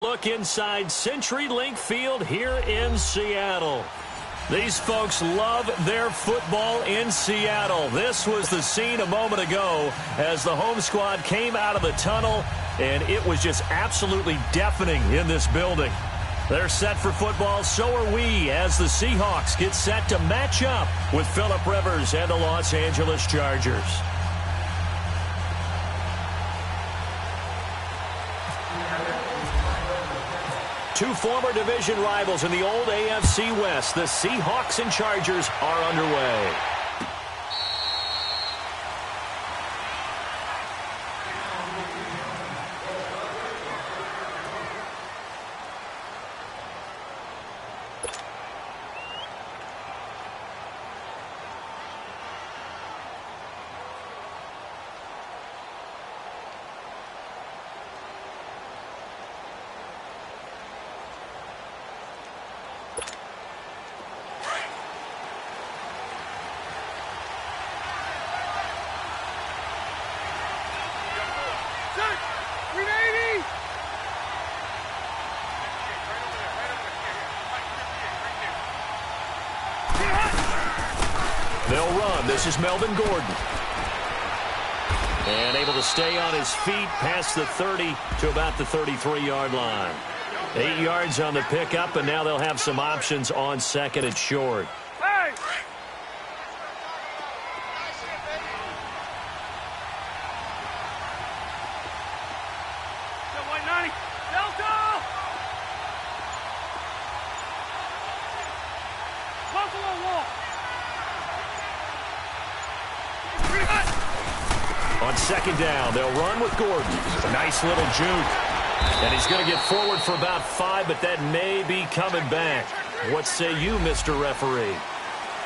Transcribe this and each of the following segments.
look inside CenturyLink Field here in Seattle. These folks love their football in Seattle. This was the scene a moment ago as the home squad came out of the tunnel, and it was just absolutely deafening in this building. They're set for football, so are we, as the Seahawks get set to match up with Phillip Rivers and the Los Angeles Chargers. Two former division rivals in the old AFC West, the Seahawks and Chargers, are underway. They'll run. This is Melvin Gordon. And able to stay on his feet past the 30 to about the 33-yard line. 8 yards on the pickup, and now they'll have some options on second and short. Hey! White 90. Delta! Buffalo Wall. On second down, they'll run with Gordon. Nice little juke. And he's going to get forward for about 5, but that may be coming back. What say you, Mr. Referee?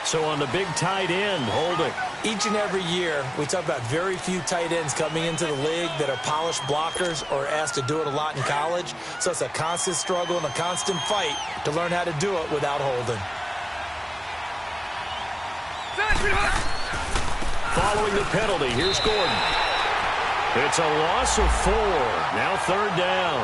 So on the big tight end, holding. Each and every year, we talk about very few tight ends coming into the league that are polished blockers or asked to do it a lot in college. So it's a constant struggle and a constant fight to learn how to do it without holding. Following the penalty, here's Gordon. It's a loss of 4. Now third down.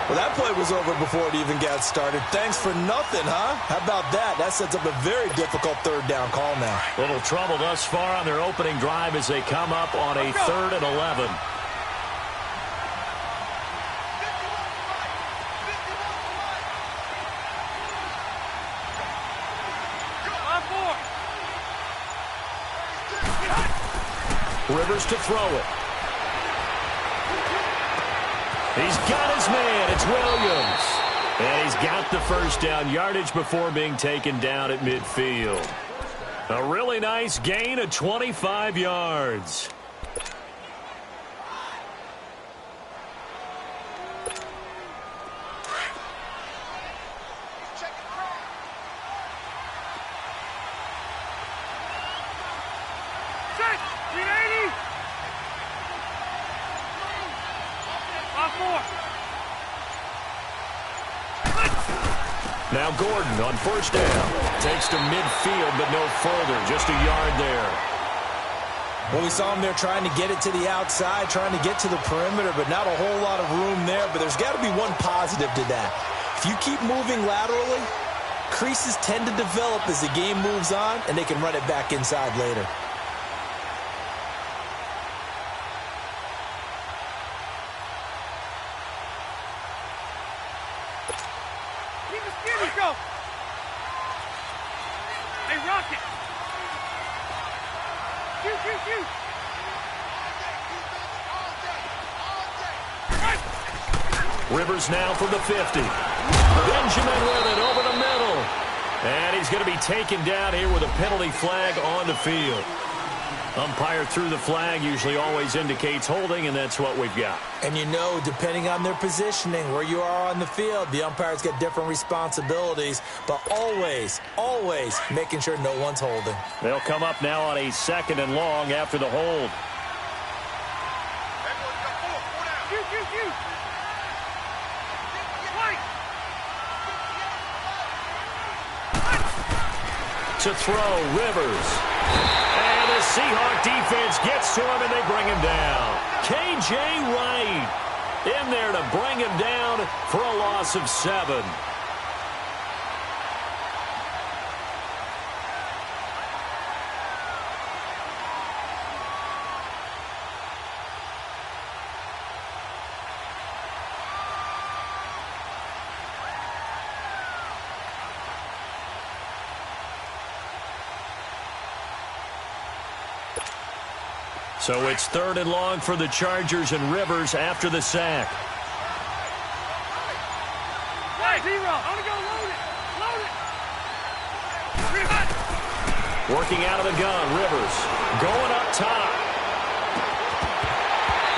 Well, that play was over before it even got started. Thanks for nothing, huh? How about that? That sets up a very difficult third down call now. Little trouble thus far on their opening drive as they come up on a 3rd and 11. Rivers to throw it. He's got his man. It's Williams. And he's got the first down yardage before being taken down at midfield. A really nice gain of 25 yards. Now Gordon on first down. Takes to midfield, but no further. Just a yard there. Well, we saw him there trying to get it to the outside, trying to get to the perimeter, but not a whole lot of room there. But there's got to be one positive to that. If you keep moving laterally, creases tend to develop as the game moves on, and they can run it back inside later. Rivers now from the 50. Benjamin with it over the middle. And he's going to be taken down here with a penalty flag on the field. Umpire threw the flag, usually always indicates holding, and that's what we've got. And you know, depending on their positioning, where you are on the field, the umpire's got different responsibilities, but always, always making sure no one's holding. They'll come up now on a 2nd and long after the hold. To throw, Rivers. And the Seahawk defense gets to him, and they bring him down. K.J. Wright. in there to bring him down for a loss of 7. So it's 3rd and long for the Chargers, and Rivers after the sack. Hey, D-Roll, I'm going to go load it. Load it. Working out of the gun, Rivers going up top.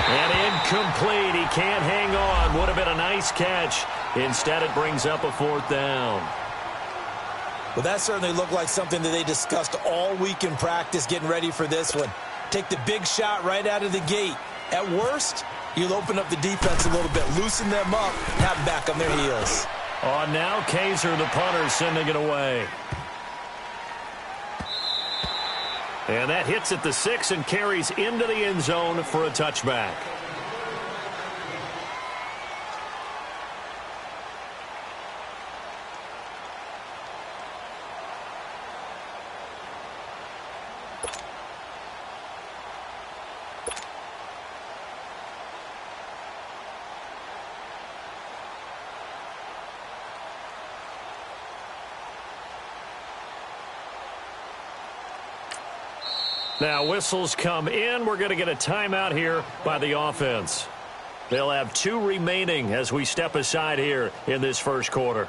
And incomplete. He can't hang on. Would have been a nice catch. Instead, it brings up a 4th down. Well, that certainly looked like something that they discussed all week in practice getting ready for this one. Take the big shot right out of the gate. At worst, you'll open up the defense a little bit, loosen them up, have them back on their heels. On now, Kaiser, the punter, sending it away. And that hits at the 6 and carries into the end zone for a touchback. Now whistles come in. We're going to get a timeout here by the offense. They'll have 2 remaining as we step aside here in this first quarter.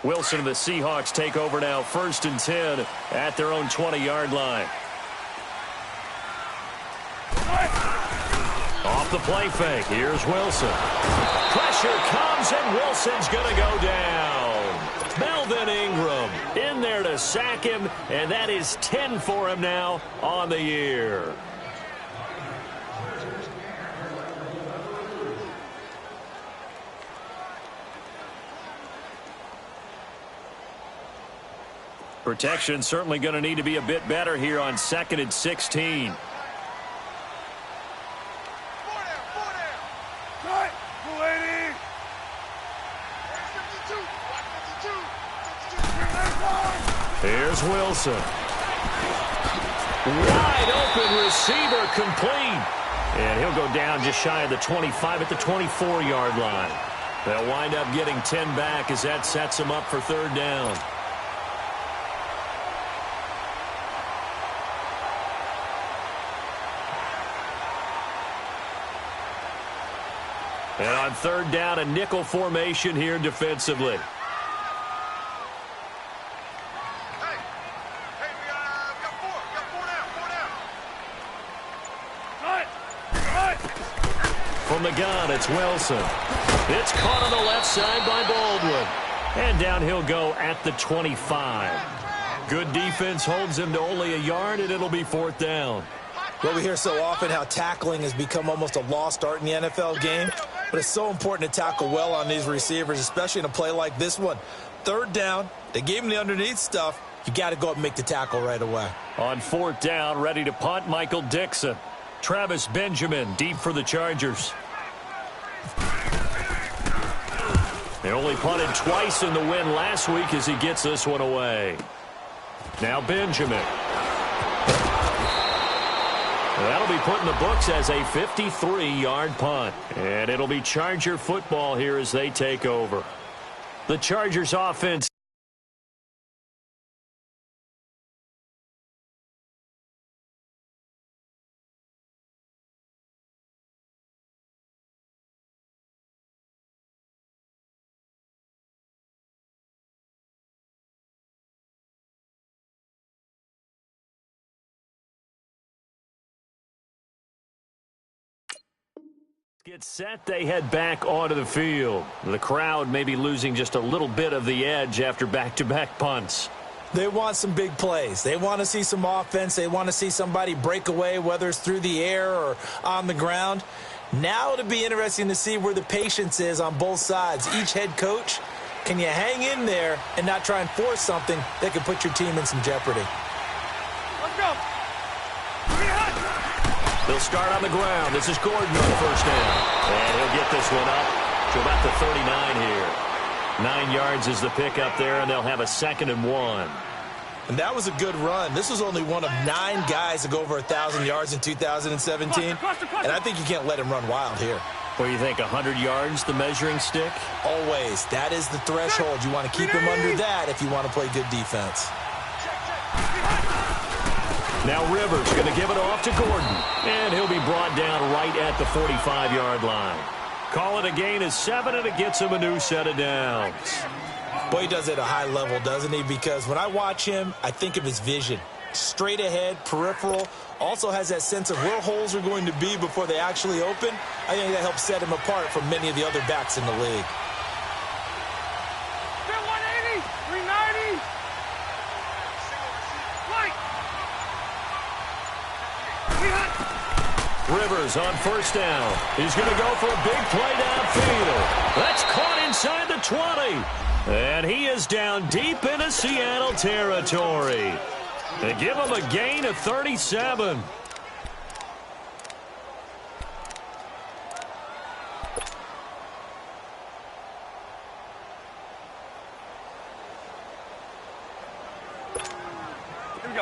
Wilson and the Seahawks take over now, 1st and 10 at their own 20-yard line. Off the play fake, here's Wilson. Pressure comes, and Wilson's going to go down. Melvin Ingram in there to sack him, and that is 10 for him now on the year. Protection certainly going to need to be a bit better here on 2nd and 16. Here's Wilson. Wide open receiver complete. And he'll go down just shy of the 25 at the 24-yard line. They'll wind up getting 10 back as that sets them up for 3rd down. And on 3rd down, a nickel formation here defensively. From the gun, it's Wilson. It's caught on the left side by Baldwin. And down he'll go at the 25. Good defense holds him to only a yard, and it'll be 4th down. Well, we hear so often how tackling has become almost a lost art in the NFL game. But it's so important to tackle well on these receivers, especially in a play like this one. 3rd down, they gave him the underneath stuff. You got to go up and make the tackle right away. On 4th down, ready to punt, Michael Dixon. Travis Benjamin deep for the Chargers. They only punted twice in the win last week as he gets this one away. Now Benjamin. That'll be put in the books as a 53-yard punt. And it'll be Charger football here as they take over. The Chargers offense Get set, they head back onto the field. The crowd may be losing just a little bit of the edge after back-to-back punts. They want some big plays. They want to see some offense. They want to see somebody break away, whether it's through the air or on the ground. Now it'll be interesting to see where the patience is on both sides. Each head coach, can you hang in there and not try and force something that could put your team in some jeopardy? Let's go. They'll start on the ground. This is Gordon on first down. And he'll get this one up to about the 39 here. 9 yards is the pickup there, and they'll have a 2nd and 1. And that was a good run. This was only one of 9 guys to go over 1,000 yards in 2017. And I think you can't let him run wild here. What do you think, 100 yards, the measuring stick? Always. That is the threshold. You want to keep him under that if you want to play good defense. Now Rivers going to give it off to Gordon. And he'll be brought down right at the 45-yard line. Call it a gain of 7, and it gets him a new set of downs. Boy, he does it at a high level, doesn't he? Because when I watch him, I think of his vision. Straight ahead, peripheral. Also has that sense of where holes are going to be before they actually open. I think that helps set him apart from many of the other backs in the league. 180, 390. Rivers on first down. He's going to go for a big play downfield. That's caught inside the 20. And he is down deep into Seattle territory. They give him a gain of 37.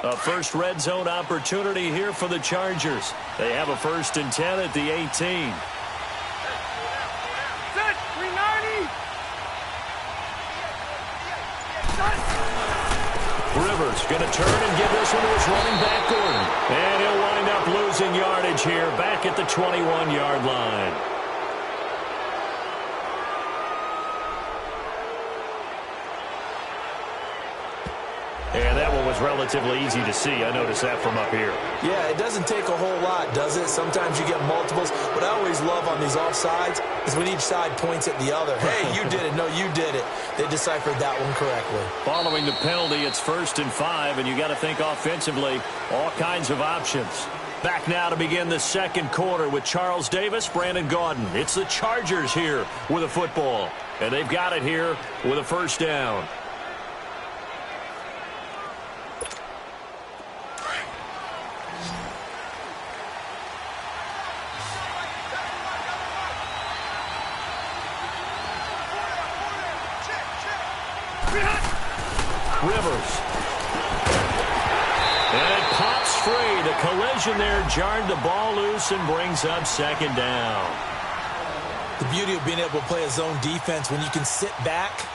A first red zone opportunity here for the Chargers. They have a 1st and 10 at the 18. Set, 390. Rivers going to turn and give this one to his running back, Gordon. And he'll wind up losing yardage here back at the 21-yard line. And that one was relatively easy to see. I noticed that from up here. Yeah, it doesn't take a whole lot, does it? Sometimes you get multiples. What I always love on these offsides is when each side points at the other. Hey, you did it. No, you did it. They deciphered that one correctly. Following the penalty, it's 1st and 5, and you got to think offensively, all kinds of options. Back now to begin the 2nd quarter with Charles Davis, Brandon Gaudin. It's the Chargers here with a football, and they've got it here with a 1st down. Rivers. And it pops free. The collision there jarred the ball loose and brings up 2nd down. The beauty of being able to play a zone defense when you can sit back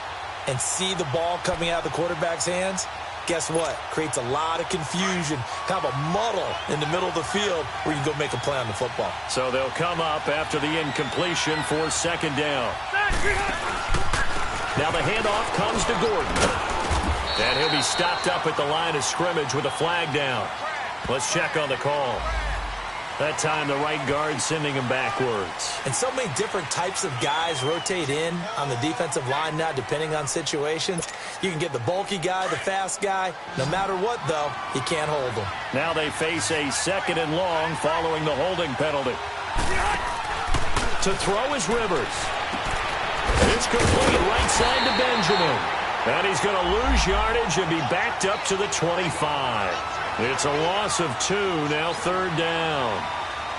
and see the ball coming out of the quarterback's hands, guess what? Creates a lot of confusion, kind of a muddle in the middle of the field where you can go make a play on the football. So they'll come up after the incompletion for 2nd down. Now the handoff comes to Gordon. And he'll be stopped up at the line of scrimmage with a flag down. Let's check on the call. That time the right guard sending him backwards. And so many different types of guys rotate in on the defensive line now depending on situations. You can get the bulky guy, the fast guy. No matter what, though, you can't hold them. Now they face a 2nd and long following the holding penalty. To throw is Rivers. It's complete right side to Benjamin. And he's going to lose yardage and be backed up to the 25. It's a loss of 2, now 3rd down.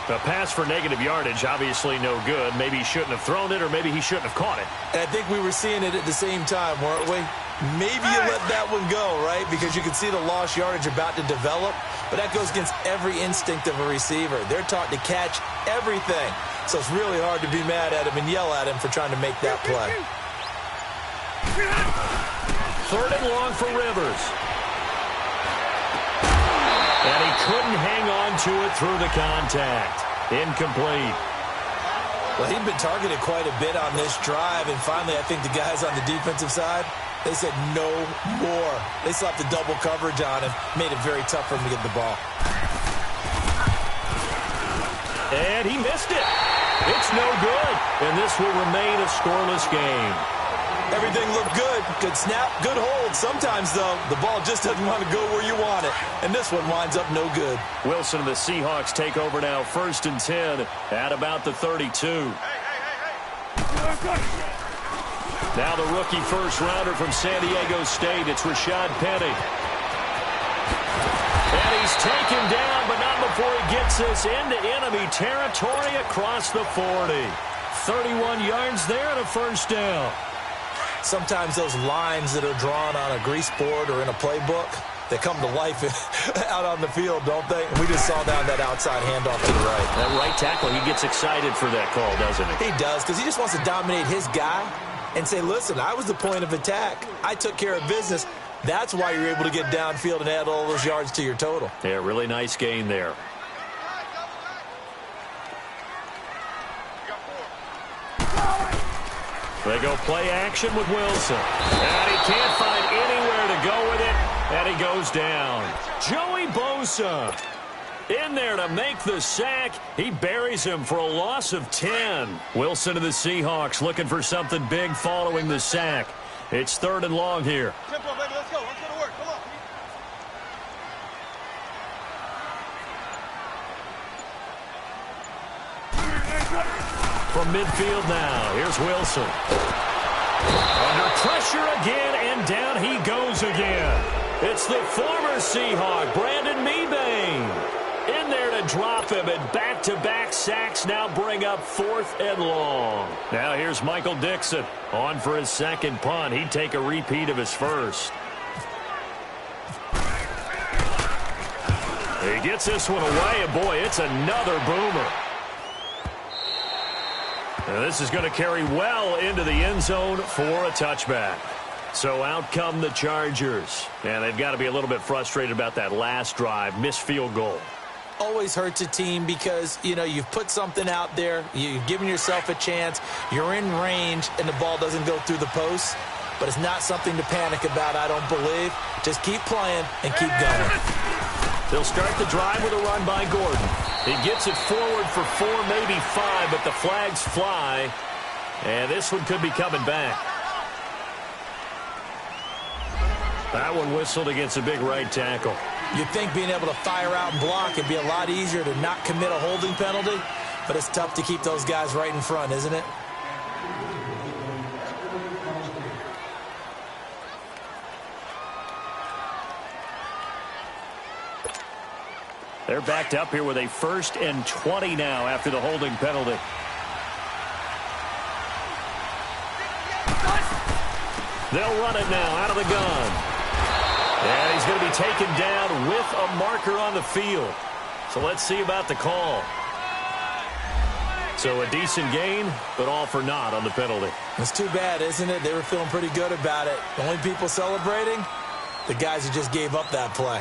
The pass for negative yardage, obviously no good. Maybe he shouldn't have thrown it, or maybe he shouldn't have caught it. And I think we were seeing it at the same time, weren't we? Maybe you let that one go, right? Because you can see the lost yardage about to develop. But that goes against every instinct of a receiver. They're taught to catch everything. So it's really hard to be mad at him and yell at him for trying to make that play. 3rd and long for Rivers. And he couldn't hang on to it through the contact. Incomplete. Well, he'd been targeted quite a bit on this drive, and finally I think the guys on the defensive side, they said no more. They slapped the double coverage on him, made it very tough for him to get the ball. And he missed it. It's no good, and this will remain a scoreless game. Everything looked good. Good snap, good hold. Sometimes, though, the ball just doesn't want to go where you want it. And this one winds up no good. Wilson and the Seahawks take over now, 1st and 10 at about the 32. Now the rookie first-rounder from San Diego State. It's Rashad Penny. And he's taken down, but not before he gets us into enemy territory across the 40. 31 yards there and a first down. Sometimes those lines that are drawn on a grease board or in a playbook, they come to life out on the field, don't they? And we just saw down that outside handoff to the right. That right tackle, he gets excited for that call, doesn't he? He does, because he just wants to dominate his guy and say, listen, I was the point of attack. I took care of business. That's why you're able to get downfield and add all those yards to your total. Yeah, really nice gain there. They go play action with Wilson. And he can't find anywhere to go with it. And he goes down. Joey Bosa in there to make the sack. He buries him for a loss of 10. Wilson to the Seahawks looking for something big following the sack. It's 3rd and long here. Tempo, baby, let's go. Let's go to work. Come on. From midfield now, here's Wilson. Under pressure again, and down he goes again. It's the former Seahawk, Brandon Mebane, in there to drop him, and back-to-back sacks now bring up 4th and long. Now here's Michael Dixon on for his second punt. He'd take a repeat of his first. He gets this one away, and boy, it's another boomer. Now this is going to carry well into the end zone for a touchback. So out come the Chargers. And they've got to be a little bit frustrated about that last drive, missed field goal. Always hurts a team because, you know, you've put something out there, you've given yourself a chance, you're in range, and the ball doesn't go through the post. But it's not something to panic about, I don't believe. Just keep playing and keep going. They'll start the drive with a run by Gordon. He gets it forward for 4, maybe 5, but the flags fly. And this one could be coming back. That one whistled against a big right tackle. You'd think being able to fire out and block would be a lot easier to not commit a holding penalty, but it's tough to keep those guys right in front, isn't it? They're backed up here with a 1st and 20 now after the holding penalty. They'll run it now out of the gun. And he's going to be taken down with a marker on the field. So let's see about the call. So a decent gain, but all for naught on the penalty. It's too bad, isn't it? They were feeling pretty good about it. The only people celebrating, the guys who just gave up that play.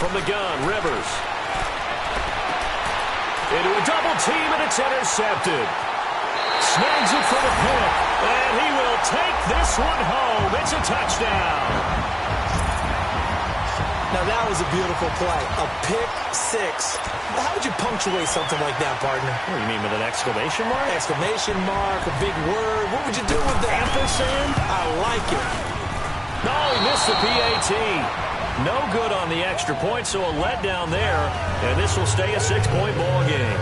From the gun, Rivers. Into a double team, and it's intercepted. Snags it for the pick, and he will take this one home. It's a touchdown. Now that was a beautiful play. A pick 6. How would you punctuate something like that, partner? What do you mean, with an exclamation mark? Exclamation mark, a big word. What would you do with that? Ampersand? I like it. No, he missed the PAT. No good on the extra point, so a letdown there. And this will stay a 6-point ball game.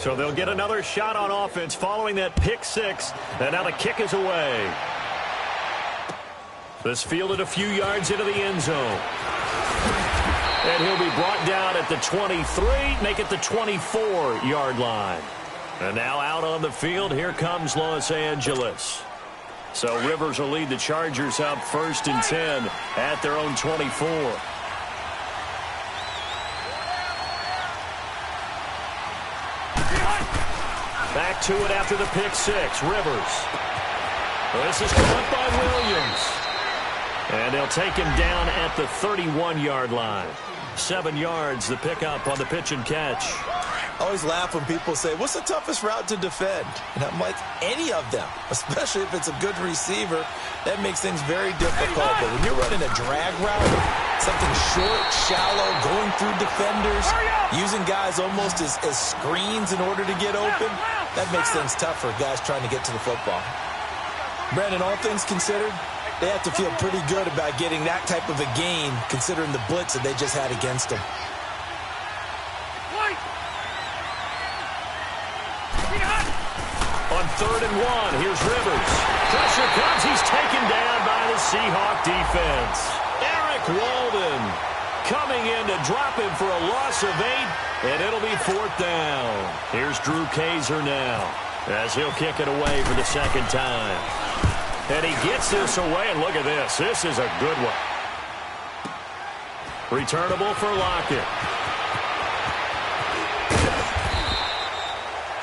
So they'll get another shot on offense following that pick 6. And now the kick is away. This fielded a few yards into the end zone. And he'll be brought down at the 23, make it the 24-yard line. And now out on the field, here comes Los Angeles. So Rivers will lead the Chargers up 1st and 10 at their own 24. Back to it after the pick six. Rivers. This is caught by Williams. And they'll take him down at the 31-yard line. 7 yards, the pickup on the pitch and catch. I always laugh when people say, what's the toughest route to defend? And I'm like, any of them, especially if it's a good receiver. That makes things very difficult. But when you're running a drag route, something short, shallow, going through defenders, using guys almost as screens in order to get open, that makes things tough for guys trying to get to the football. Brandon, all things considered, they have to feel pretty good about getting that type of a gain, considering the blitz that they just had against them. On 3rd and 1, here's Rivers. Pressure comes. He's taken down by the Seahawk defense. Eric Walden coming in to drop him for a loss of 8, and it'll be 4th down. Here's Drew Kaiser now as he'll kick it away for the 2nd time. And he gets this away, and look at this. This is a good one. Returnable for Lockett.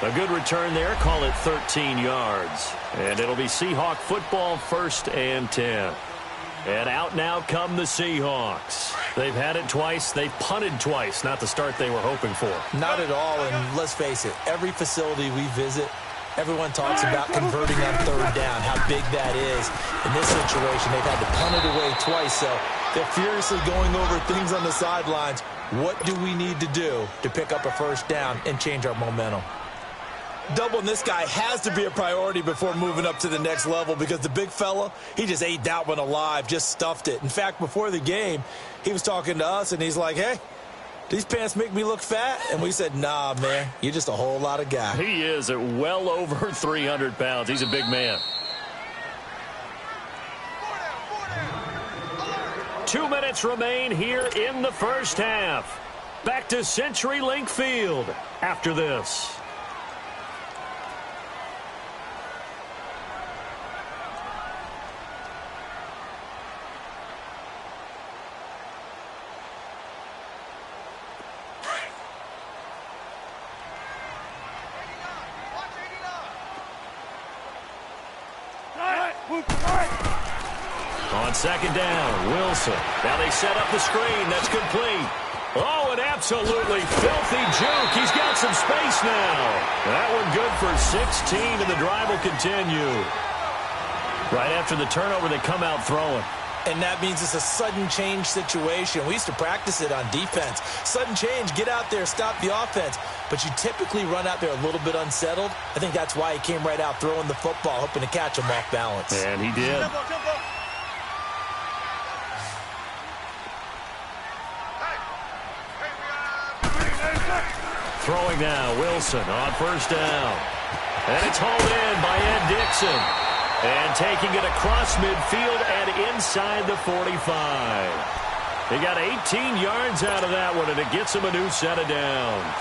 A good return there. Call it 13 yards. And it'll be Seahawk football 1st and 10. And out now come the Seahawks. They've had it twice. They've punted twice. Not the start they were hoping for. Not at all. And let's face it, every facility we visit, everyone talks about converting on 3rd down, how big that is. In this situation, they've had to punt it away twice. So they're furiously going over things on the sidelines. What do we need to do to pick up a 1st down and change our momentum? Doubling this guy has to be a priority before moving up to the next level, because the big fella, he just ate that one alive, just stuffed it. In fact, before the game, he was talking to us, and he's like, hey, these pants make me look fat? And we said, nah, man, you're just a whole lot of guy. He is at well over 300 pounds. He's a big man. 2 minutes remain here in the 1st half. Back to CenturyLink Field after this. On 2nd down, Wilson. Now they set up the screen. That's complete. Oh, an absolutely filthy juke. He's got some space now. That one good for 16, and the drive will continue. Right after the turnover, they come out throwing. And that means it's a sudden change situation. We used to practice it on defense. Sudden change, get out there, stop the offense. But you typically run out there a little bit unsettled. I think that's why he came right out throwing the football, hoping to catch him off balance. And he did. Throwing now, Wilson on 1st down. And it's hauled in by Ed Dixon. And taking it across midfield and inside the 45. He got 18 yards out of that one, and it gets him a new set of downs.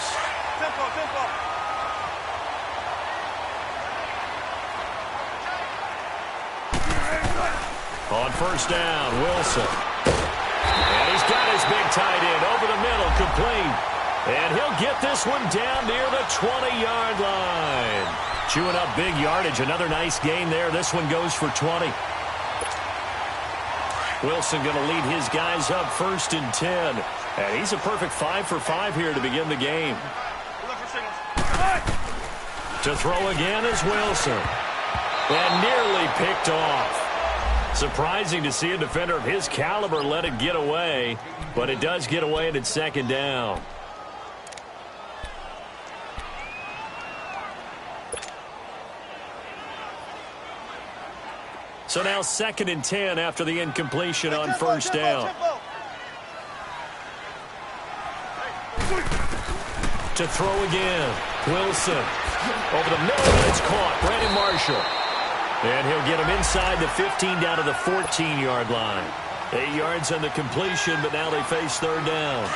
On 1st down, Wilson. And he's got his big tight end over the middle, complete. And he'll get this one down near the 20-yard line. Chewing up big yardage. Another nice gain there. This one goes for 20. Wilson going to lead his guys up 1st and 10. And he's a perfect 5 for 5 here to begin the game. To throw again is Wilson. And nearly picked off. Surprising to see a defender of his caliber let it get away. But it does get away, and it's 2nd down. So now 2nd and 10 after the incompletion on 1st down. To throw again. Wilson. Over the middle, and it's caught. Brandon Marshall. And he'll get him inside the 15 down to the 14-yard line. 8 yards on the completion, but now they face 3rd down.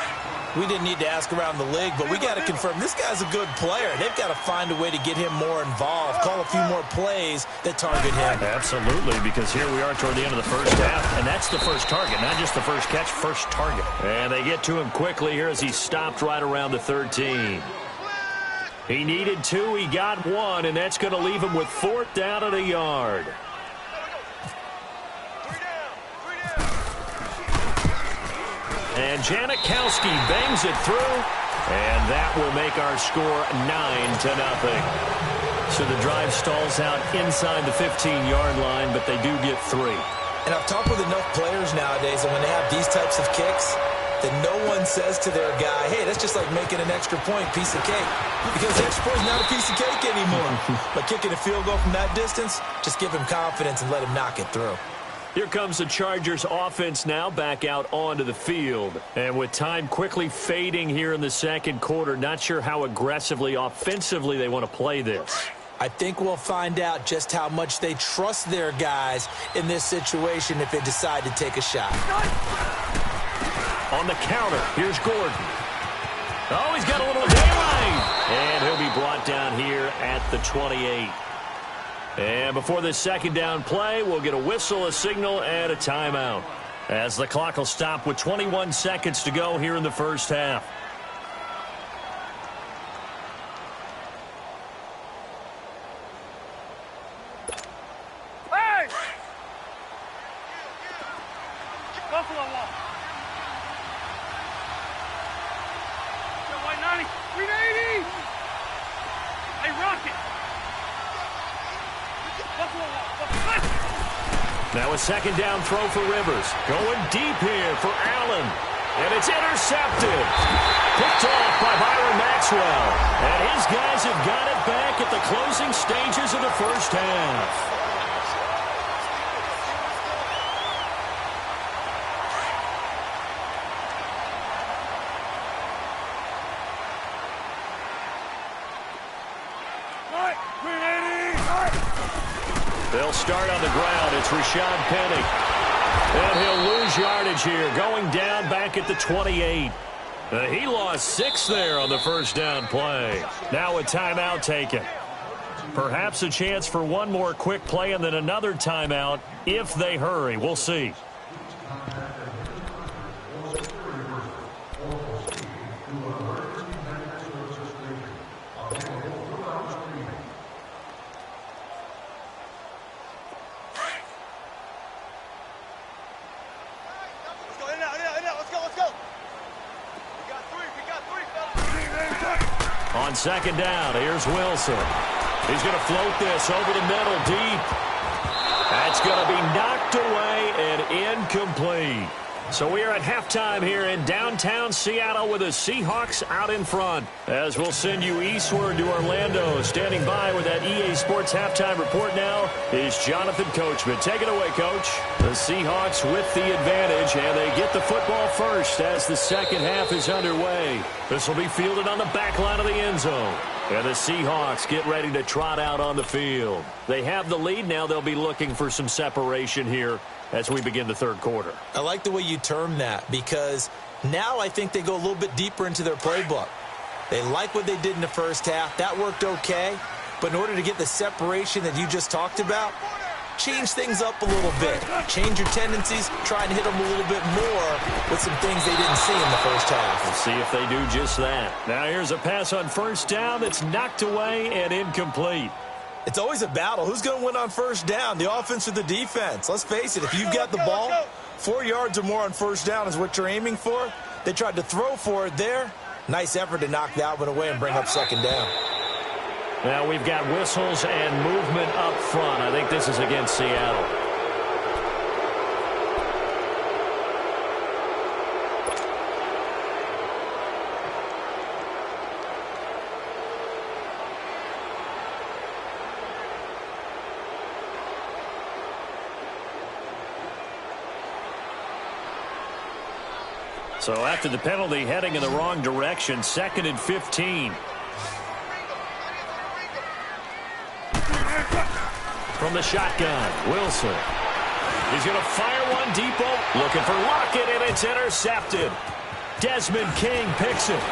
We didn't need to ask around the league, but we got to confirm this guy's a good player. They've got to find a way to get him more involved, call a few more plays that target him. Absolutely, because here we are toward the end of the first half, and that's the first target, not just the first catch, first target. And they get to him quickly here as he stopped right around the 13. He needed 2, he got 1, and that's going to leave him with 4th down and a yard. And Janikowski bangs it through, and that will make our score 9-0. So the drive stalls out inside the 15-yard line, but they do get 3. And I've talked with enough players nowadays, and when they have these types of kicks, that no one says to their guy, hey, that's just like making an extra point, piece of cake. Because the extra point is not a piece of cake anymore. But kicking a field goal from that distance, just give him confidence and let him knock it through. Here comes the Chargers offense now back out onto the field. And with time quickly fading here in the second quarter, not sure how aggressively, offensively they want to play this. I think we'll find out just how much they trust their guys in this situation if they decide to take a shot. On the counter, here's Gordon. Oh, he's got a little daylight. And he'll be brought down here at the 28. And before this second down play, we'll get a whistle, a signal, and a timeout, as the clock will stop with 21 seconds to go here in the first half. Hey! Buffalo wall. White 90, 380. Hey, Rocket. Now a second down throw for Rivers. Going deep here for Allen. And it's intercepted. Picked off by Byron Maxwell. And his guys have got it back at the closing stages of the first half. They'll start on the ground. It's Rashad Penny. And he'll lose yardage here, going down back at the 28. He lost 6 there on the first down play. Now a timeout taken. Perhaps a chance for one more quick play and then another timeout if they hurry. We'll see. On second down, here's Wilson. He's going to float this over the middle deep. That's going to be knocked away and incomplete. So we are at halftime here in downtown Seattle with the Seahawks out in front. As we'll send you eastward to Orlando. Standing by with that EA Sports halftime report now is Jonathan Coachman. Take it away, Coach. The Seahawks with the advantage, and they get the football first as the second half is underway. This will be fielded on the back line of the end zone. And the Seahawks get ready to trot out on the field. They have the lead. Now they'll be looking for some separation here as we begin the third quarter. I like the way you term that, because now I think they go a little bit deeper into their playbook. They like what they did in the first half. That worked okay. But in order to get the separation that you just talked about, change things up a little bit. Change your tendencies, try and hit them a little bit more with some things they didn't see in the first half. We'll see if they do just that. Now here's a pass on first down that's knocked away and incomplete. It's always a battle. Who's going to win on first down, the offense or the defense? Let's face it, if you've got the ball, 4 yards or more on first down is what you're aiming for. They tried to throw for it there. Nice effort to knock that one away and bring up second down. Now we've got whistles and movement up front. I think this is against Seattle. So after the penalty, heading in the wrong direction, 2nd and 15. From the shotgun, Wilson. He's going to fire one deep, looking for Lockett, and it's intercepted. Desmond King picks it.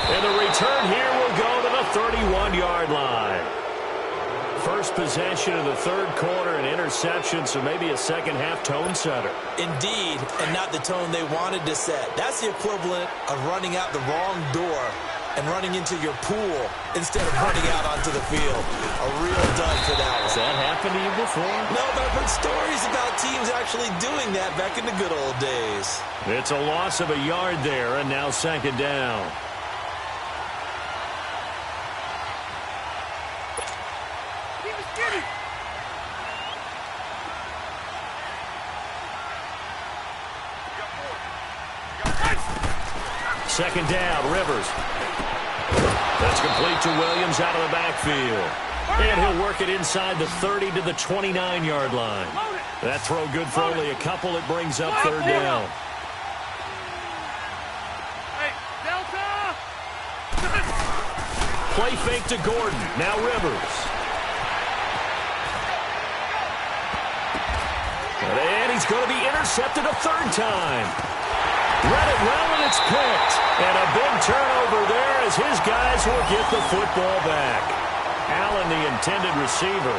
And the return here will go to the 31-yard line. First possession of the third quarter, an interception, so maybe a second-half tone setter. Indeed, and not the tone they wanted to set. That's the equivalent of running out the wrong door and running into your pool instead of running out onto the field. A real dud for that one. Has that happened to you before? No, but I've heard stories about teams actually doing that back in the good old days. It's a loss of a yard there, and now second down. Second down, Rivers. That's complete to Williams out of the backfield. And he'll work it inside the 30 to the 29-yard line. That throw good for only a couple. It brings up third down. Play fake to Gordon. Now Rivers. And he's going to be intercepted a third time. Read it well, and it's picked. And a big turnover there as his guys will get the football back. Allen, the intended receiver,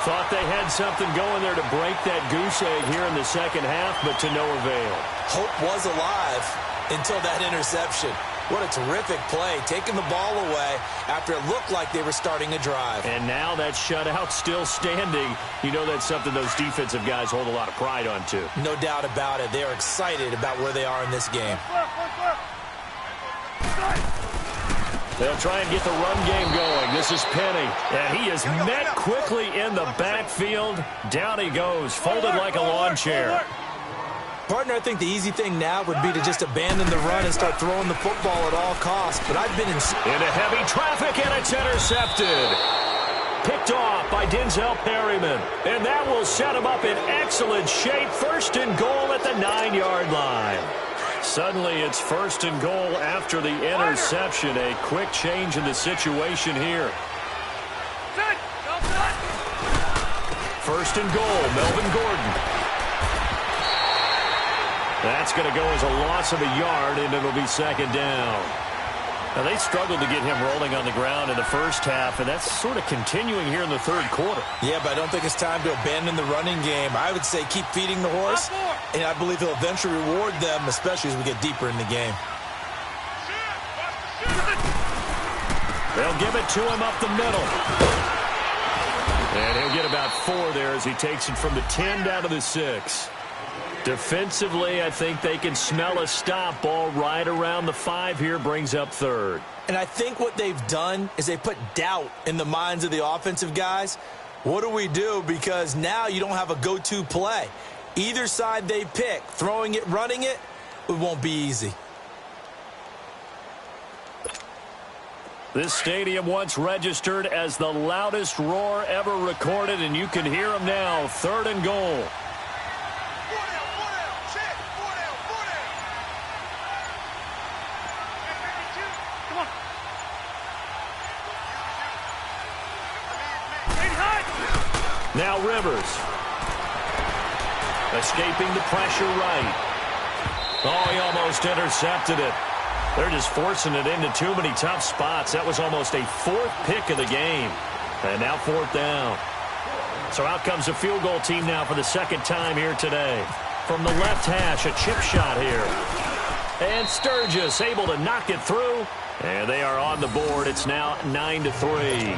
thought they had something going there to break that goose egg here in the second half, but to no avail. Hope was alive until that interception. What a terrific play, taking the ball away after it looked like they were starting a drive. And now that shutout still standing. You know that's something those defensive guys hold a lot of pride on, too. No doubt about it. They're excited about where they are in this game. They'll try and get the run game going. This is Penny. And he is met quickly in the backfield. Down he goes, folded like a lawn chair. Partner, I think the easy thing now would be to just abandon the run and start throwing the football at all costs. But I've been into heavy traffic, and it's intercepted. Picked off by Denzel Perryman. And that will set him up in excellent shape. First and goal at the 9-yard line. Suddenly it's first and goal after the interception. A quick change in the situation here. First and goal, Melvin Gordon. That's going to go as a loss of a yard, and it'll be second down. Now, they struggled to get him rolling on the ground in the first half, and that's sort of continuing here in the third quarter. Yeah, but I don't think it's time to abandon the running game. I would say keep feeding the horse, and I believe he'll eventually reward them, especially as we get deeper in the game. They'll give it to him up the middle. And he'll get about 4 there as he takes it from the 10 down to the 6. Defensively, I think they can smell a stop. Ball right around the 5 here, brings up third. And I think what they've done is they put doubt in the minds of the offensive guys. What do we do? Because now you don't have a go-to play. Either side they pick, throwing it, running it, it won't be easy. This stadium once registered as the loudest roar ever recorded, and you can hear them now. Third and goal. Now Rivers. Escaping the pressure right. Oh, he almost intercepted it. They're just forcing it into too many tough spots. That was almost a 4th pick of the game. And now 4th down. So out comes the field goal team now for the second time here today. From the left hash, a chip shot here. And Sturgis able to knock it through. And they are on the board. It's now 9-3.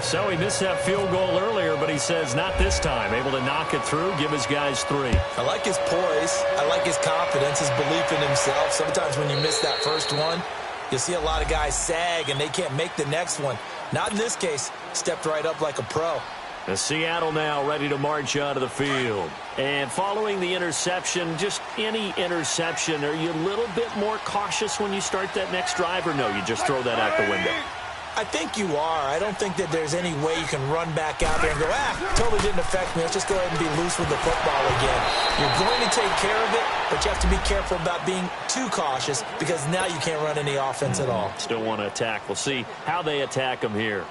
So he missed that field goal earlier, but he says not this time. Able to knock it through, give his guys 3. I like his poise. I like his confidence, his belief in himself. Sometimes when you miss that first one, you'll see a lot of guys sag and they can't make the next one. Not in this case. Stepped right up like a pro. The Seattle now ready to march out of the field. And following the interception, just any interception, are you a little bit more cautious when you start that next drive, or no, you just throw that out the window? I think you are. I don't think that there's any way you can run back out there and go, totally didn't affect me. Let's just go ahead and be loose with the football again. You're going to take care of it, but you have to be careful about being too cautious because now you can't run any offense at all. Still want to attack. We'll see how they attack them here.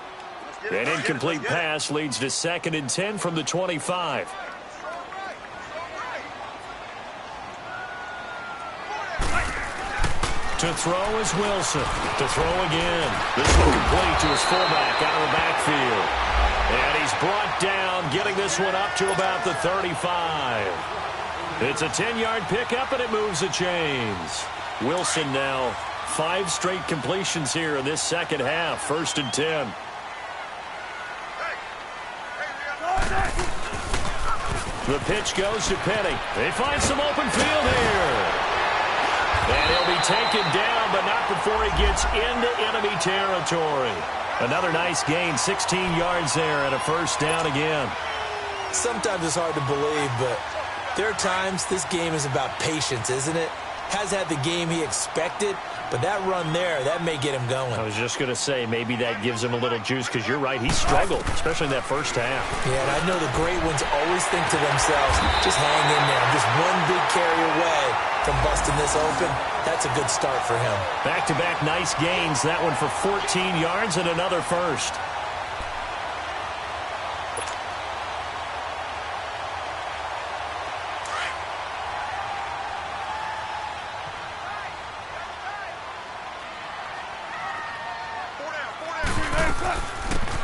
An incomplete pass leads to 2nd and 10 from the 25. To throw is Wilson. To throw again. This one complete to his fullback out of the backfield. And he's brought down, getting this one up to about the 35. It's a 10-yard pickup, and it moves the chains. Wilson now 5 straight completions here in this second half. 1st and 10. The pitch goes to Penny. They find some open field here. And he'll be taken down, but not before he gets into enemy territory. Another nice gain, 16 yards there, and a 1st down again. Sometimes it's hard to believe, but there are times this game is about patience, isn't it? Has had the game he expected, but that run there, that may get him going. I was just going to say, maybe that gives him a little juice, because you're right, he struggled, especially in that first half. Yeah, and I know the great ones always think to themselves, just hang in there. I'm just one big carry away from busting this open. That's a good start for him. Back-to-back nice gains, that one for 14 yards and another 1st.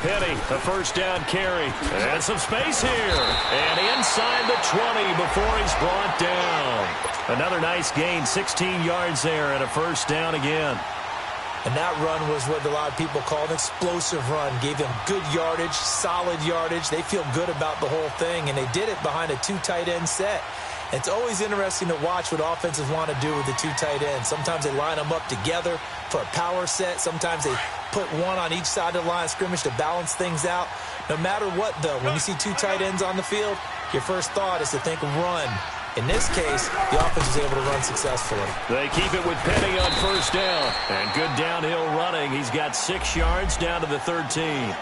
Penny, a 1st down carry. And some space here. And inside the 20 before he's brought down. Another nice gain, 16 yards there and a 1st down again. And that run was what a lot of people call an explosive run. Gave them good yardage, solid yardage. They feel good about the whole thing, and they did it behind a 2 tight end set. It's always interesting to watch what offenses want to do with the 2 tight ends. Sometimes they line them up together for a power set. Sometimes they put one on each side of the line of scrimmage to balance things out. No matter what, though, when you see 2 tight ends on the field, your first thought is to think run. In this case, the offense was able to run successfully. They keep it with Penny on 1st down. And good downhill running. He's got 6 yards down to the 13.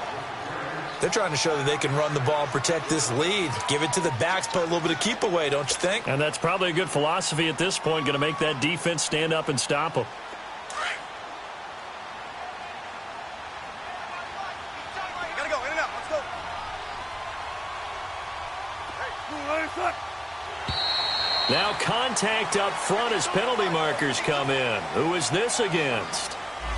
They're trying to show that they can run the ball and protect this lead. Give it to the backs, put a little bit of keep away, don't you think? And that's probably a good philosophy at this point, going to make that defense stand up and stop them. Gotta go, in and out, let's go. Now contact up front as penalty markers come in. Who is this against?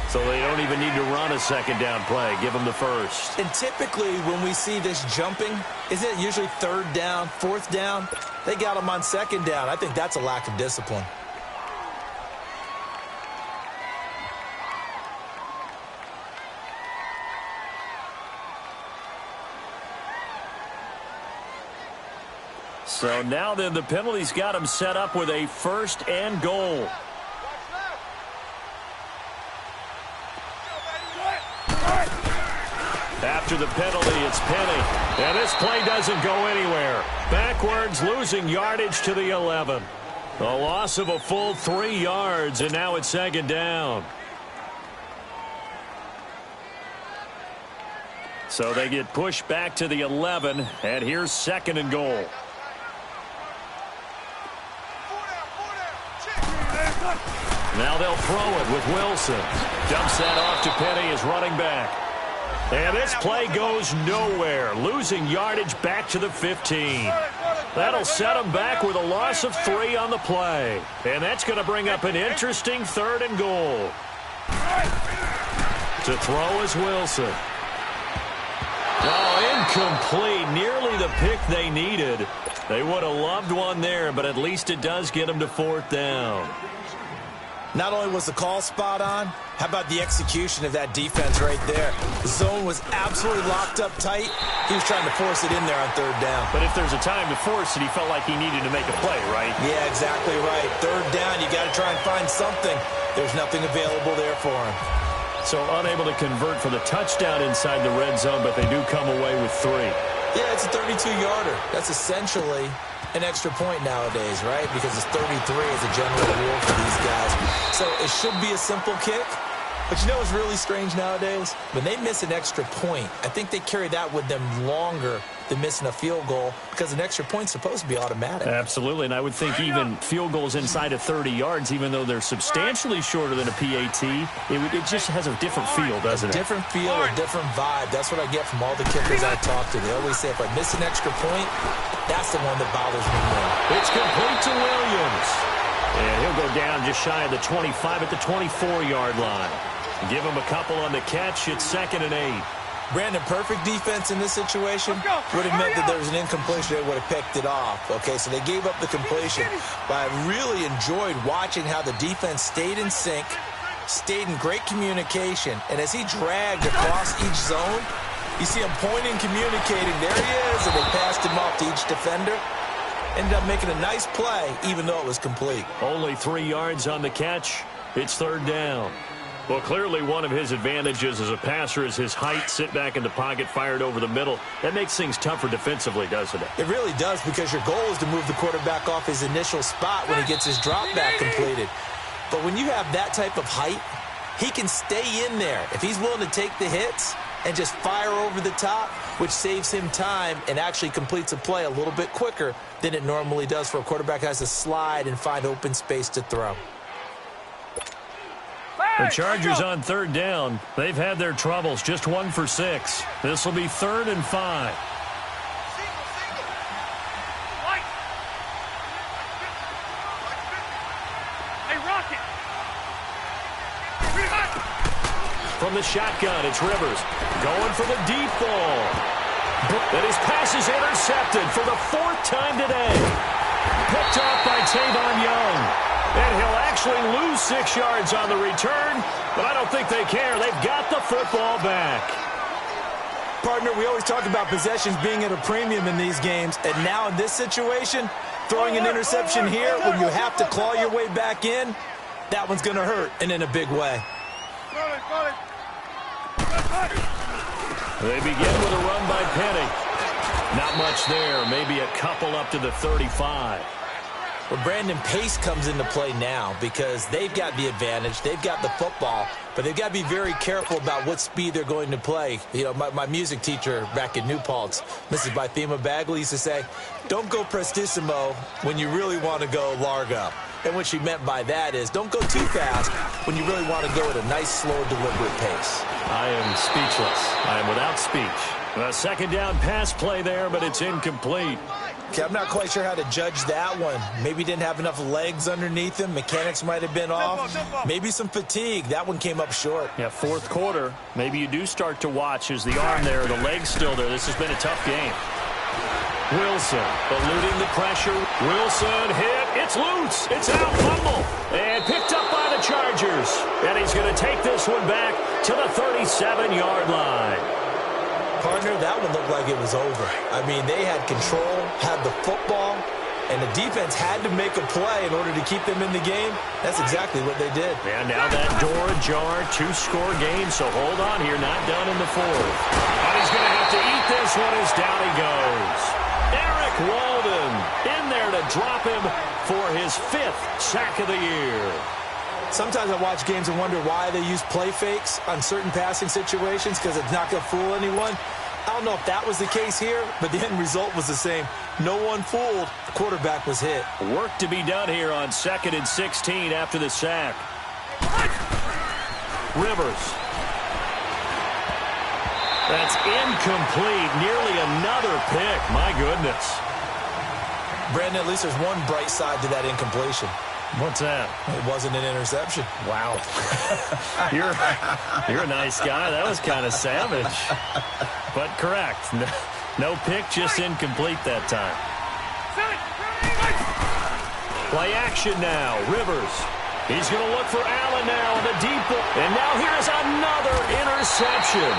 So they don't even need to run a 2nd down play. Give them the 1st. And typically when we see this jumping, isn't it usually 3rd down, 4th down? They got them on 2nd down. I think that's a lack of discipline. So now then the penalty's got him set up with a 1st and goal. After the penalty, it's Penny. And this play doesn't go anywhere. Backwards, losing yardage to the 11. A loss of a full 3 yards, and now it's 2nd down. So they get pushed back to the 11, and here's 2nd and goal. Now they'll throw it with Wilson. Dumps that off to Penny as running back. And this play goes nowhere. Losing yardage back to the 15. That'll set them back with a loss of 3 on the play. And that's going to bring up an interesting 3rd and goal. To throw is Wilson. Oh, incomplete. Nearly the pick they needed. They would have loved one there, but at least it does get them to 4th down. Not only was the call spot on, how about the execution of that defense right there? The zone was absolutely locked up tight. He was trying to force it in there on 3rd down. But if there's a time to force it, he felt like he needed to make a play, right? Yeah, exactly right. 3rd down, you got to try and find something. There's nothing available there for him. So unable to convert for the touchdown inside the red zone, but they do come away with 3. Yeah, it's a 32-yarder. That's essentially an extra point nowadays, right? Because it's 33 as a general rule for these guys. So it should be a simple kick. But you know what's really strange nowadays? When they miss an extra point, I think they carry that with them longer than missing a field goal because an extra point's supposed to be automatic. Absolutely, and I would think even field goals inside of 30 yards, even though they're substantially shorter than a PAT, it just has a different feel, doesn't it? A different feel, a different vibe. That's what I get from all the kickers I talk to. They always say if I miss an extra point, that's the one that bothers me more. It's complete to Williams. And he'll go down just shy of the 25 at the 24-yard line. Give him a couple on the catch. It's 2nd and 8. Brandon, perfect defense in this situation would have meant that there was an incompletion. They would have picked it off. Okay, so they gave up the completion. But I really enjoyed watching how the defense stayed in sync, stayed in great communication. And as he dragged across each zone, you see him pointing, communicating. There he is, and they passed him off to each defender. Ended up making a nice play, even though it was complete. Only 3 yards on the catch. It's 3rd down. Well, clearly one of his advantages as a passer is his height, sit back in the pocket, fired over the middle. That makes things tougher defensively, doesn't it? It really does, because your goal is to move the quarterback off his initial spot when he gets his drop back completed. But when you have that type of height, he can stay in there. If he's willing to take the hits and just fire over the top, which saves him time and actually completes a play a little bit quicker than it normally does for a quarterback who has to slide and find open space to throw. The Chargers on 3rd down. They've had their troubles. Just 1 for 6. This will be 3rd and 5. Hey, Rocket! From the shotgun, it's Rivers going for the deep ball. And his pass is intercepted for the 4th time today. Picked off by Tavon Young. And he'll actually lose 6 yards on the return, but I don't think they care. They've got the football back. Partner, we always talk about possessions being at a premium in these games, and now in this situation, throwing an interception here when you have to claw your way back in, that one's going to hurt, and in a big way. They begin with a run by Penny. Not much there, maybe a couple up to the 35. Well, Brandon, pace comes into play now because they've got the advantage. They've got the football, but they've got to be very careful about what speed they're going to play. You know, my music teacher back in New Paltz, Mrs. Bythema Bagley, used to say, don't go prestissimo when you really want to go largo. And what she meant by that is don't go too fast when you really want to go at a nice, slow, deliberate pace. I am speechless. I am without speech. A 2nd down pass play there, but it's incomplete. Okay, I'm not quite sure how to judge that one. Maybe didn't have enough legs underneath him. Mechanics might have been off. Maybe some fatigue. That one came up short. Yeah, 4th quarter. Maybe you do start to watch as the arm there, the leg's still there. This has been a tough game. Wilson eluding the pressure. Wilson hit. It's loose. It's out. Fumble. And picked up by the Chargers. And he's going to take this one back to the 37-yard line. Partner, that one looked like it was over. I mean, they had control, had the football, and the defense had to make a play in order to keep them in the game. That's exactly what they did. And now that door ajar, 2-score game, so hold on here, not done in the 4th. And he's going to have to eat this one as down he goes. Eric Walden in there to drop him for his 5th sack of the year. Sometimes I watch games and wonder why they use play fakes on certain passing situations because it's not going to fool anyone. I don't know if that was the case here, but the end result was the same. No one fooled. The quarterback was hit. Work to be done here on 2nd and 16 after the sack. Rivers. That's incomplete. Nearly another pick. My goodness. Brandon, at least there's one bright side to that incompletion. What's that? It wasn't an interception. Wow. You're a nice guy. That was kind of savage. But correct. No pick, just incomplete that time. Play action now. Rivers. He's going to look for Allen now in the deep ball. And now here's another interception.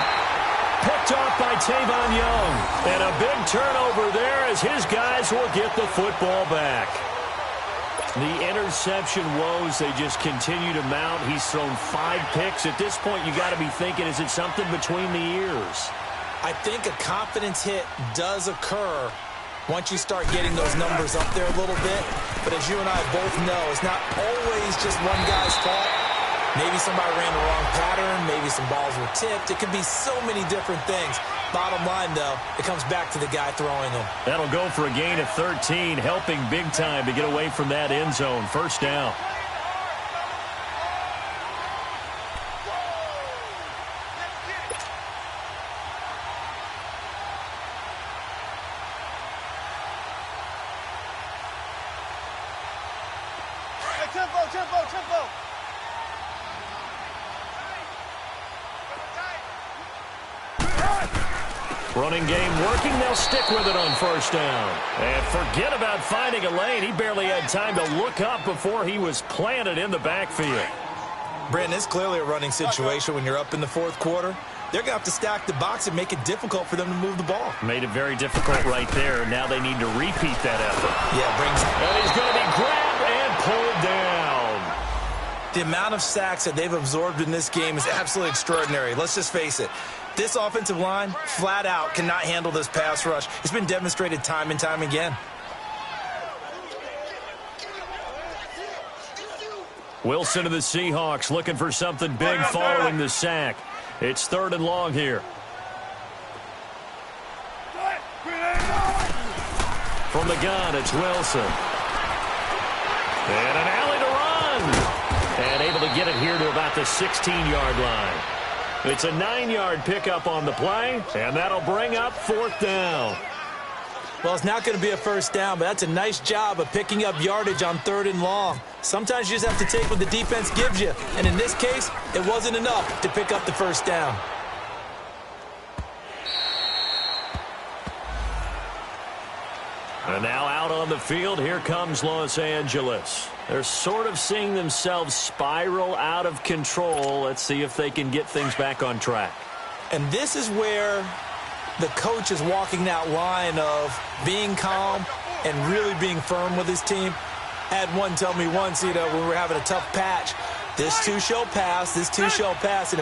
Picked off by Tavon Young. And a big turnover there as his guys will get the football back. The interception woes, they just continue to mount. He's thrown 5 picks. At this point, you got to be thinking, is it something between the ears? I think a confidence hit does occur once you start getting those numbers up there a little bit. But as you and I both know, it's not always just one guy's fault. Maybe somebody ran the wrong pattern. Maybe some balls were tipped. It could be so many different things. Bottom line, though, it comes back to the guy throwing them. That'll go for a gain of 13, helping big time to get away from that end zone. 1st down. tempo. Running game working. They'll stick with it on first down. And forget about finding a lane. He barely had time to look up before he was planted in the backfield. Brandon, it's clearly a running situation when you're up in the fourth quarter. They're going to have to stack the box and make it difficult for them to move the ball. Made it very difficult right there. Now they need to repeat that effort. Yeah, And he's going to be grabbed and pulled down. The amount of sacks that they've absorbed in this game is absolutely extraordinary. Let's just face it. This offensive line, flat out, cannot handle this pass rush. It's been demonstrated time and time again. Wilson of the Seahawks looking for something big following the sack. It's 3rd and long here. From the gun, it's Wilson. And an alley to run. And able to get it here to about the 16-yard line. It's a 9-yard pickup on the play, and that'll bring up 4th down. Well, it's not going to be a first down, but that's a nice job of picking up yardage on 3rd and long. Sometimes you just have to take what the defense gives you, and in this case, it wasn't enough to pick up the first down. And now out on the field, here comes Los Angeles. They're sort of seeing themselves spiral out of control. Let's see if they can get things back on track. And this is where the coach is walking that line of being calm and really being firm with his team. I had one tell me once, when we were having a tough patch, this too shall pass, and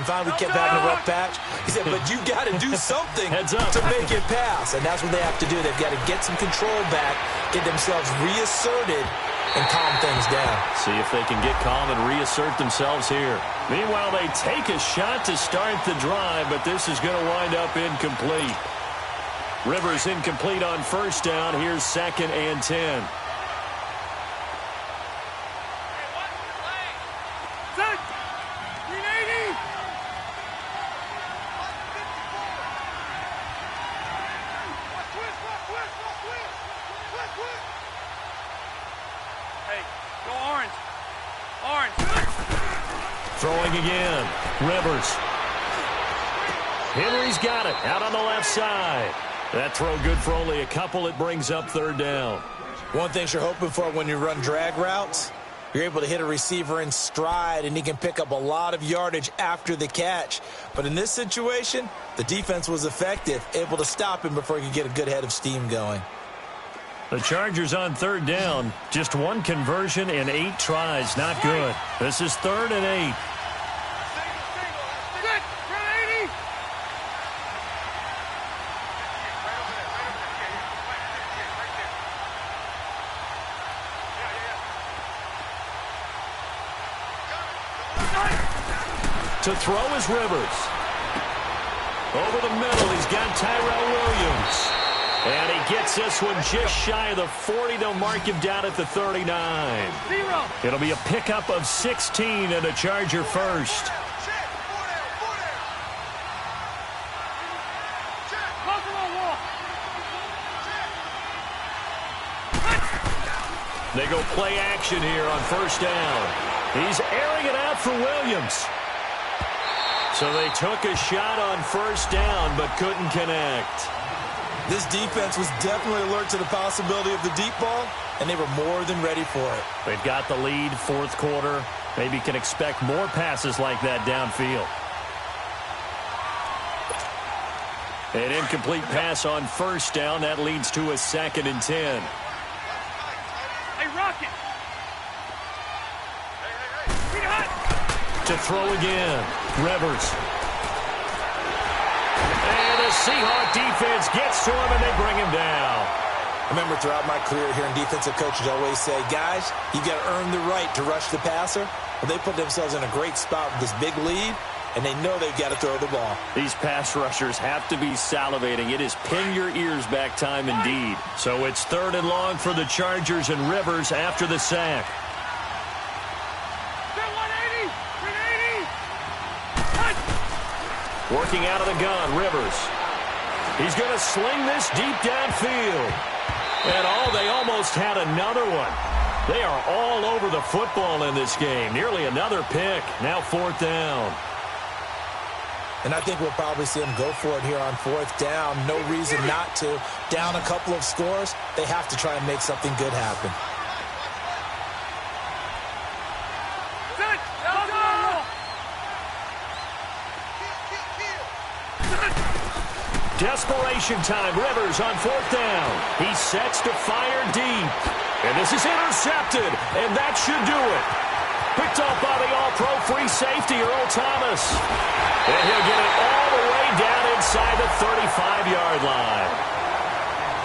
finally we kept having a rough patch. He said, but you got to do something to make it pass, and that's what they have to do. They've got to get some control back, get themselves reasserted, and calm things down. See if they can get calm and reassert themselves here. Meanwhile, they take a shot to start the drive, but this is going to wind up incomplete. Rivers incomplete on first down. Here's 2nd and 10. Throwing again. Rivers. Henry's got it out on the left side. That throw good for only a couple. It brings up 3rd down. One thing you're hoping for when you run drag routes, you're able to hit a receiver in stride, and he can pick up a lot of yardage after the catch. But in this situation, the defense was effective, able to stop him before he could get a good head of steam going. The Chargers on 3rd down. Just 1 conversion in 8 tries. Not good. This is 3rd and 8. To throw is Rivers. Over the middle, he's got Tyrell Williams. And he gets this one just shy of the 40. They'll mark him down at the 39. It'll be a pickup of 16 and a Charger first. They go play action here on first down. He's airing it out for Williams. So they took a shot on first down but couldn't connect. This defense was definitely alert to the possibility of the deep ball, and they were more than ready for it. They've got the lead, 4th quarter. Maybe can expect more passes like that downfield. An incomplete pass on first down. That leads to a 2nd and 10. Hey, Rocket! To throw again, Rivers. And the Seahawk defense gets to him, and they bring him down. I remember throughout my career hearing defensive coaches always say, guys, you got to earn the right to rush the passer. Well, they put themselves in a great spot with this big lead, and they know they've got to throw the ball. These pass rushers have to be salivating. It is pin your ears back time indeed. So it's 3rd and long for the Chargers, and Rivers after the sack. Working out of the gun, Rivers. He's going to sling this deep downfield. And they almost had another one. They are all over the football in this game. Nearly another pick. Now 4th down. And I think we'll probably see them go for it here on 4th down. No reason not to. Down a couple of scores, they have to try and make something good happen. Desperation time. Rivers on 4th down. He sets to fire deep. And this is intercepted. And that should do it. Picked off by the all-pro free safety, Earl Thomas. And he'll get it all the way down inside the 35-yard line.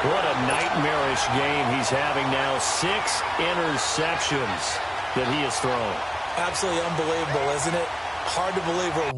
What a nightmarish game he's having now. 6 interceptions that he has thrown. Absolutely unbelievable, isn't it? Hard to believe we're